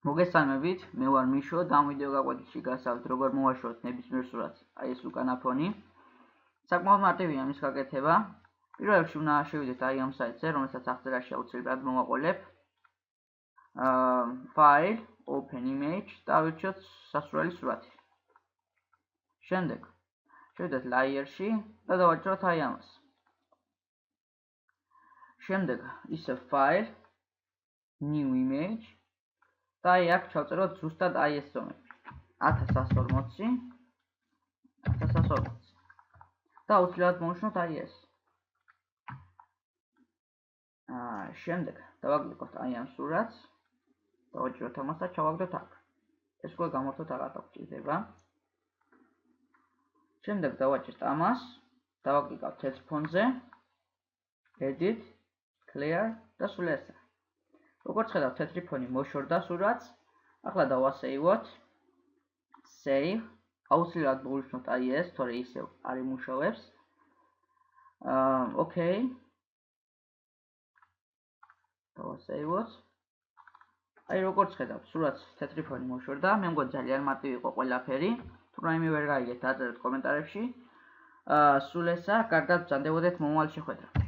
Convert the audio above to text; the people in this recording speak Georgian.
მოგესალმებით, მე ვარ მიშო და ამ ვიდეო გაკვეთილში გასავთ როგორ მოვაშოროთ ნებისმიერ სურათს, აი ეს უკანა ფონი. საკმაოდ მარტივია მის გაკეთება. პირველ რიგში უნდა შევიდეთ აი ამ საიტზე, რომელსაც აღწერაში აუცილებლად მოვაყოლებ. File, Open Image და ავირჩიოთ სასურველი სურათი. შემდეგ შევიდეთ Layer-ში და დავაჭროთ აი ამას. შემდეგ ისევ File, New Image და აი აქ ჩავწეროთ ზუსტად აი ეს ზომები 1140 1140 და აუცილებლად მოვუშნოთ აი ეს. შემდეგ დავაკლიკოთ აი ამ სურათს, დავაჭროთ ამას და ჩავაგდოთ აქ. ეს უკვე გამორთოთ აღარ დაგჭირდება. შემდეგ დავაჭრეთ ამას, დავაკლიკავთ თეთრ ფონზე, Edit, Clear და სულ ესა. როგორც ხედავთ, თეთრი ფონი მოშორდა სურათს. ახლა დავასეივოთ. Save. აუცილებლად მოვუშნოთ აი ეს, თორე ისევ არ იმუშავებს. Okay. დავასეივოთ. აი როგორც ხედავთ, სურათს თეთრი ფონი მოშორდა. მე მგონი ძალიან მარტივი იყო ყველაფერი. თუ რაიმე ვერ გაიგეთ, დაწერეთ კომენტარებში. სულ ესა, კარგად ბრძანდებოდეთ მომავალ შეხვედრად.